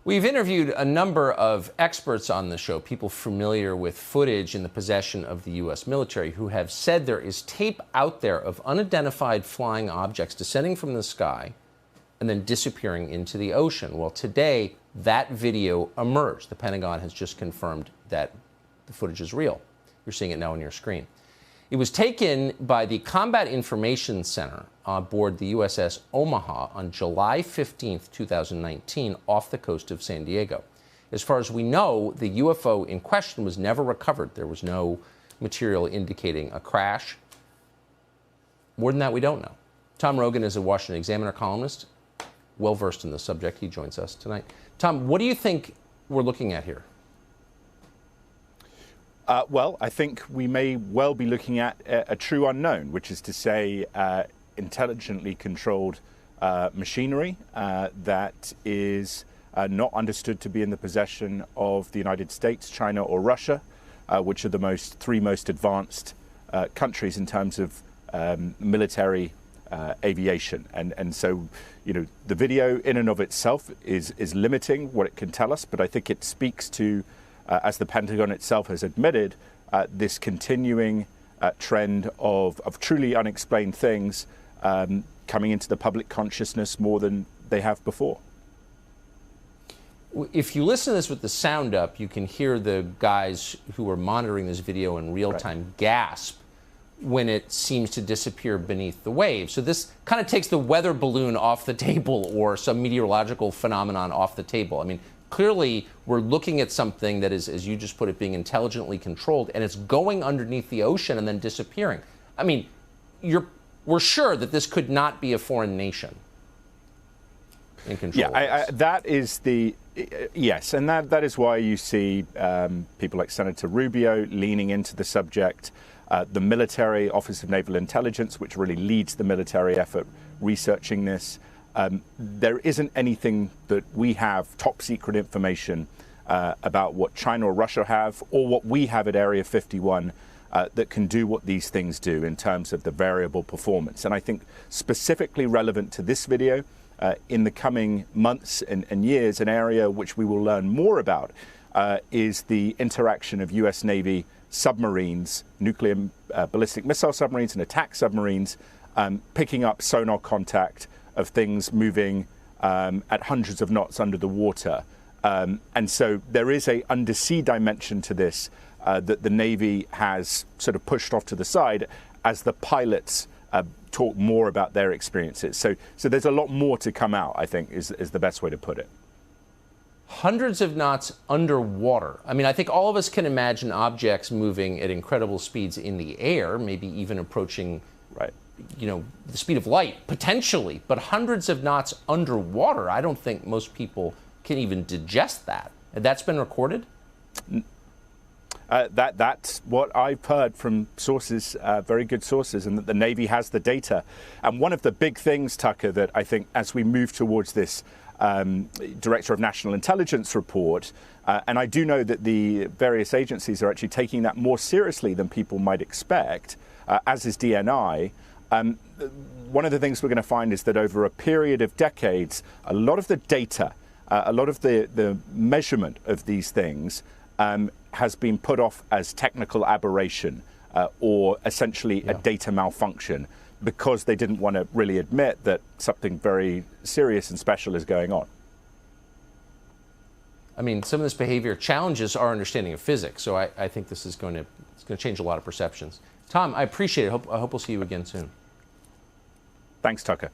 We've interviewed a number of experts on the show, people familiar with footage in the possession of the U.S. military, who have said there is tape out there of unidentified flying objects descending from the sky and then disappearing into the ocean. Well, today, that video emerged. The Pentagon has just confirmed that the footage is real. You're seeing it now on your screen. It was taken by the Combat Information Center on board the USS Omaha on July 15, 2019, off the coast of San Diego. As far as we know, the UFO in question was never recovered. There was no material indicating a crash. More than that, we don't know. Tom Rogan is a Washington Examiner columnist, well-versed in the subject. He joins us tonight. Tom, what do you think we're looking at here? Well, I think we may well be looking at a true unknown, which is to say intelligently controlled machinery that is not understood to be in the possession of the United States, China, or Russia, which are the three most advanced countries in terms of military aviation. And so, you know, the video in and of itself is limiting what it can tell us, but I think it speaks to, as the Pentagon itself has admitted, this continuing trend of truly unexplained things coming into the public consciousness more than they have before. If you listen to this with the sound up, you can hear the guys who are monitoring this video in real time gasp when it seems to disappear beneath the waves. So this kind of takes the weather balloon off the table or some meteorological phenomenon off the table. I mean, clearly, we're looking at something that is, as you just put it, being intelligently controlled, and it's going underneath the ocean and then disappearing. I mean, we're sure that this could not be a foreign nation in control. Yeah, that is the yes, and that is why you see people like Senator Rubio leaning into the subject. The military Office of Naval Intelligence, which really leads the military effort researching this. There isn't anything that we have, top secret information, about what China or Russia have, or what we have at Area 51, that can do what these things do in terms of the variable performance. And I think specifically relevant to this video, in the coming months and years, an area which we will learn more about is the interaction of US Navy submarines, nuclear ballistic missile submarines and attack submarines, picking up sonar contact of things moving at hundreds of knots under the water. And so there is a undersea dimension to this that the Navy has sort of pushed off to the side as the pilots talk more about their experiences. So there's a lot more to come out, I think, is the best way to put it. Hundreds of knots underwater. I mean, I think all of us can imagine objects moving at incredible speeds in the air, maybe even approaching, you know, the speed of light, potentially, but hundreds of knots underwater, I don't think most people can even digest that. That's been recorded? That's what I've heard from sources, very good sources, and that the Navy has the data. And one of the big things, Tucker, that I think as we move towards this Director of National Intelligence report, and I do know that the various agencies are actually taking that more seriously than people might expect, as is DNI. One of the things we're going to find is that over a period of decades, a lot of the data, a lot of the measurement of these things has been put off as technical aberration or essentially a data malfunction, because they didn't want to really admit that something very serious and special is going on. I mean, some of this behavior challenges our understanding of physics, so I think this is going to change a lot of perceptions. Tom, I appreciate it. I hope we'll see you again soon. Thanks, Tucker.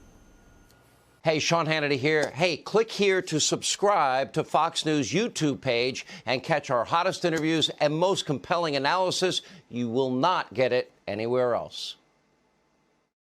Hey, Sean Hannity here. Hey, click here to subscribe to Fox News YouTube page and catch our hottest interviews and most compelling analysis. You will not get it anywhere else.